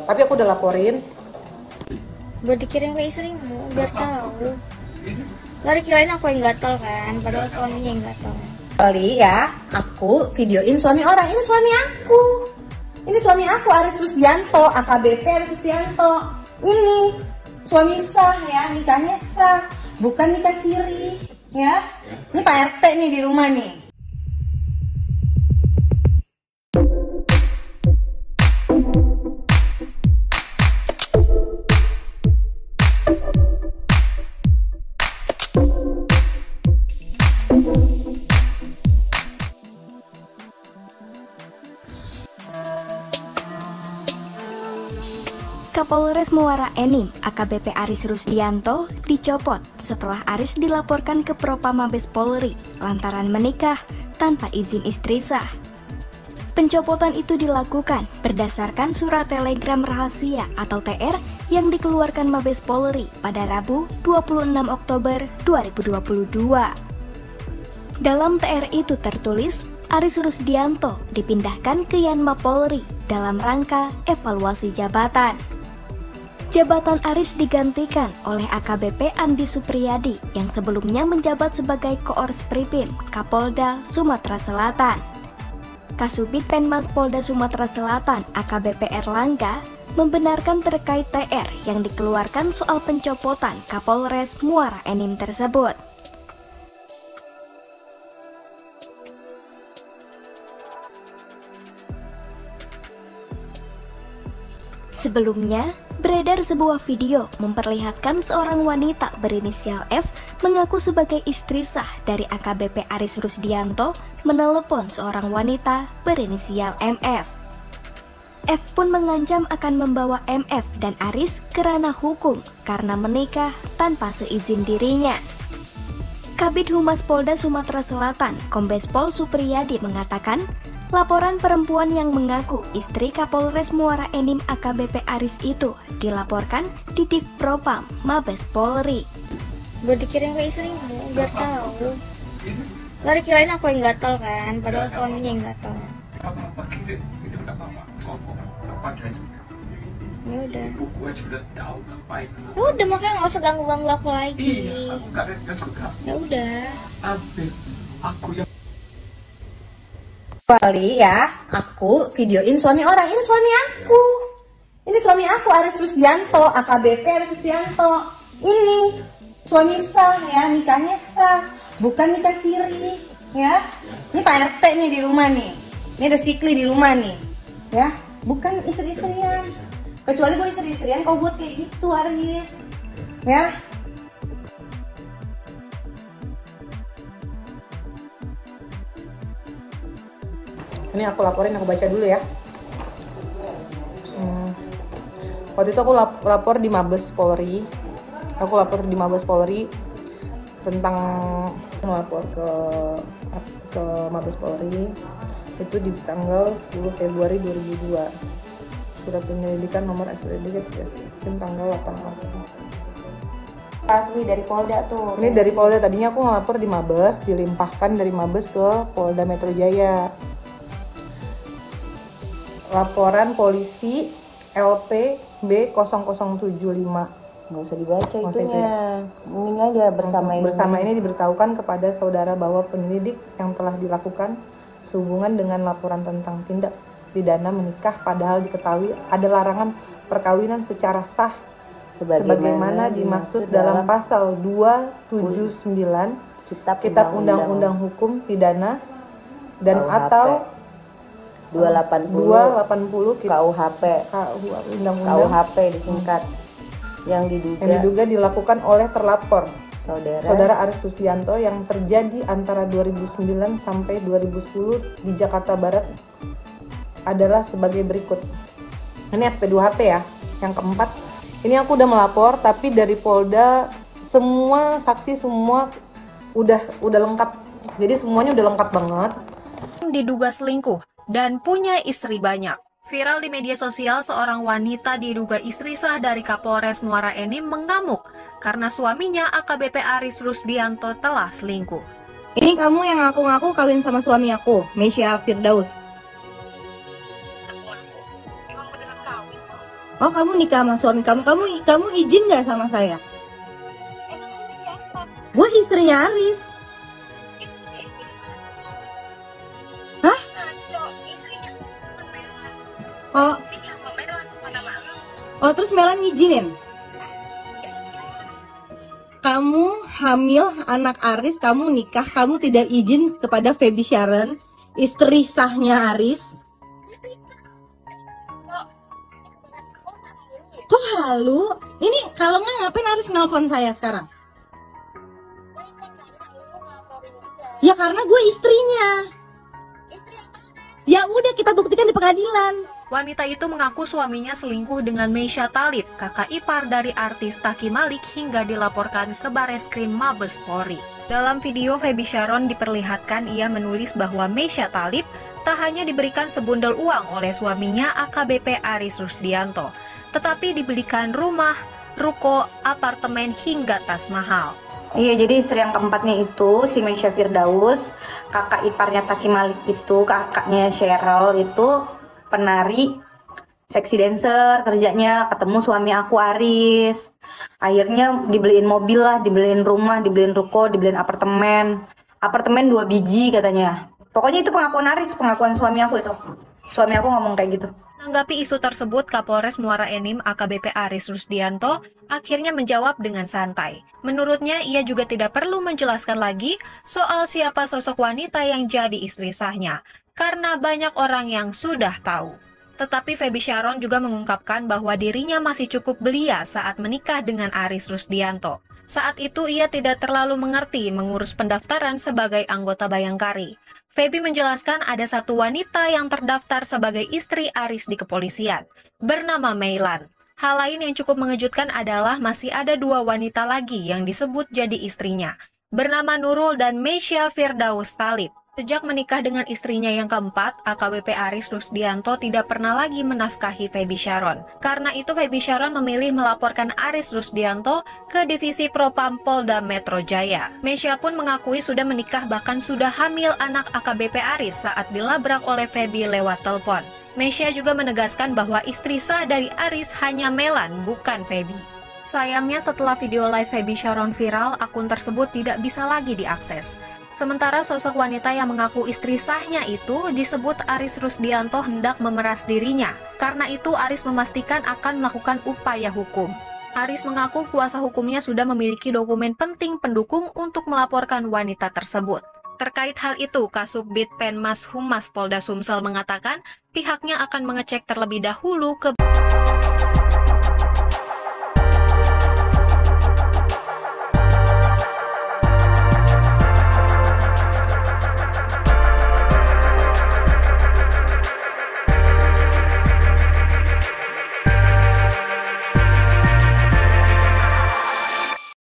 Tapi aku udah laporin. Buat dikirim ke istrimu biar tahu. Gak dikirain aku yang gatel kan, padahal suaminya yang gatel. Kali ya, aku videoin suami orang. Ini suami aku. Ini suami aku, Aris Rusdianto, AKBP Aris Rusdianto. Ini suami sah ya, nikahnya sah, bukan nikah siri ya. Ini Pak RT nih di rumah nih. Kapolres Muara Enim, AKBP Aris Rusdianto, dicopot setelah Aris dilaporkan ke Propam Mabes Polri lantaran menikah tanpa izin istri sah. Pencopotan itu dilakukan berdasarkan surat telegram rahasia atau TR yang dikeluarkan Mabes Polri pada Rabu 26 Oktober 2022. Dalam TR itu tertulis, Aris Rusdianto dipindahkan ke Yanma Polri dalam rangka evaluasi jabatan. Jabatan Aris digantikan oleh AKBP Andi Supriyadi yang sebelumnya menjabat sebagai Koors Pripim Kapolda Sumatera Selatan. Kasubit Penmas Polda Sumatera Selatan AKBP Erlangga membenarkan terkait TR yang dikeluarkan soal pencopotan Kapolres Muara Enim tersebut. Sebelumnya, beredar sebuah video memperlihatkan seorang wanita berinisial F mengaku sebagai istri sah dari AKBP Aris Rusdianto menelepon seorang wanita berinisial MF. F pun mengancam akan membawa MF dan Aris ke ranah hukum karena menikah tanpa seizin dirinya. Kabid Humas Polda Sumatera Selatan, Kombes Pol Supriyadi mengatakan, laporan perempuan yang mengaku istri Kapolres Muara Enim AKBP Aris itu dilaporkan di Divpropam Mabes Polri. Buat dikirim ke istrimu biar tahu. Gak dikirain aku yang gatel kan, padahal suaminya yang gatel. Ya udah. Ya udah, makanya nggak usah ganggu aku lagi. Ya udah. Kali ya, aku videoin suami orang. Ini suami aku. Ini suami aku, Aris Rusdianto, AKBP Aris Rusdianto. Ini suami sah ya, nikahnya sah, bukan nikah siri ya. Ini Pak RT nih di rumah nih. Ini ada Sikli di rumah nih ya, bukan istri-istrian. Kecuali gue istri-istrian, kau buat kayak gitu Aris ya. Ini aku laporin, aku baca dulu ya. Waktu itu aku lapor di Mabes Polri. Aku lapor di Mabes Polri tentang melapor ke Mabes Polri itu di tanggal 10 Februari 2002. Surat penyelidikan nomor SLD tanggal 8 April. Asli dari Polda tuh. Ini dari Polda, tadinya aku ngelapor di Mabes, dilimpahkan dari Mabes ke Polda Metro Jaya. Laporan polisi LP B0075. Nggak usah dibaca itunya. Mending aja Bersama ini diberitahukan kepada saudara bahwa penyelidik yang telah dilakukan sehubungan dengan laporan tentang tindak pidana menikah padahal diketahui ada larangan perkawinan secara sah sebagaimana dimaksud dalam pasal 279 Kitab Undang-Undang Hukum Pidana dan atau 280 KUHP Undang-Undang disingkat yang diduga dilakukan oleh terlapor saudara Aris Rusdianto yang terjadi antara 2009 sampai 2010 di Jakarta Barat adalah sebagai berikut. Ini SP2HP ya. Yang keempat, ini aku udah melapor tapi dari Polda semua saksi semua udah lengkap. Jadi semuanya udah lengkap banget. Diduga selingkuh dan punya istri banyak. Viral di media sosial, seorang wanita diduga istri sah dari Kapolres Muara Enim mengamuk karena suaminya AKBP Aris Rusdianto telah selingkuh. Ini kamu yang ngaku-ngaku kawin sama suami aku, Mesya Firdaus. Emang beneran tahu Oh, kamu nikah sama suami kamu izin nggak sama saya? Gue istrinya Aris. Hah? Oh, terus Melan ngizinin? Kamu hamil anak Aris, kamu nikah, kamu tidak izin kepada Feby Sharon, istri sahnya Aris. Kok halu? Ini kalau nggak ngapain Aris nelfon saya sekarang? Ya karena gue istrinya. Ya udah, kita buktikan di pengadilan. Wanita itu mengaku suaminya selingkuh dengan Meisha Thalib, kakak ipar dari artis Taki Malik, hingga dilaporkan ke Bareskrim Mabes Polri. Dalam video, Feby Sharon diperlihatkan ia menulis bahwa Meisha Thalib tak hanya diberikan sebundel uang oleh suaminya AKBP Aris Rusdianto, tetapi dibelikan rumah, ruko, apartemen, hingga tas mahal. Iya, jadi istri yang keempatnya itu si Meisha Firdaus, kakak iparnya Taki Malik itu, kakaknya Cheryl itu penari, seksi dancer kerjanya, ketemu suami aku Aris. Akhirnya dibeliin mobil lah, dibeliin rumah, dibeliin ruko, dibeliin apartemen. Apartemen 2 biji katanya. Pokoknya itu pengakuan Aris, pengakuan suami aku itu. Suami aku ngomong kayak gitu. Menanggapi isu tersebut, Kapolres Muara Enim AKBP Aris Rusdianto akhirnya menjawab dengan santai. Menurutnya, ia juga tidak perlu menjelaskan lagi soal siapa sosok wanita yang jadi istri sahnya, karena banyak orang yang sudah tahu. Tetapi Feby Sharon juga mengungkapkan bahwa dirinya masih cukup belia saat menikah dengan Aris Rusdianto. Saat itu ia tidak terlalu mengerti mengurus pendaftaran sebagai anggota Bayangkari. Feby menjelaskan ada satu wanita yang terdaftar sebagai istri Aris di kepolisian, bernama Meilan. Hal lain yang cukup mengejutkan adalah masih ada 2 wanita lagi yang disebut jadi istrinya, bernama Nurul dan Meisha Firdaus Thalib. Sejak menikah dengan istrinya yang keempat, AKBP Aris Rusdianto tidak pernah lagi menafkahi Feby Sharon. Karena itu Feby Sharon memilih melaporkan Aris Rusdianto ke Divisi Propam Polda Metro Jaya. Meisha pun mengakui sudah menikah, bahkan sudah hamil anak AKBP Aris saat dilabrak oleh Feby lewat telepon. Meisha juga menegaskan bahwa istri sah dari Aris hanya Melan, bukan Feby. Sayangnya setelah video live Feby Sharon viral, akun tersebut tidak bisa lagi diakses. Sementara sosok wanita yang mengaku istri sahnya itu disebut Aris Rusdianto hendak memeras dirinya. Karena itu Aris memastikan akan melakukan upaya hukum. Aris mengaku kuasa hukumnya sudah memiliki dokumen penting pendukung untuk melaporkan wanita tersebut. Terkait hal itu, Kasubdit Penmas Humas Polda Sumsel mengatakan pihaknya akan mengecek terlebih dahulu ke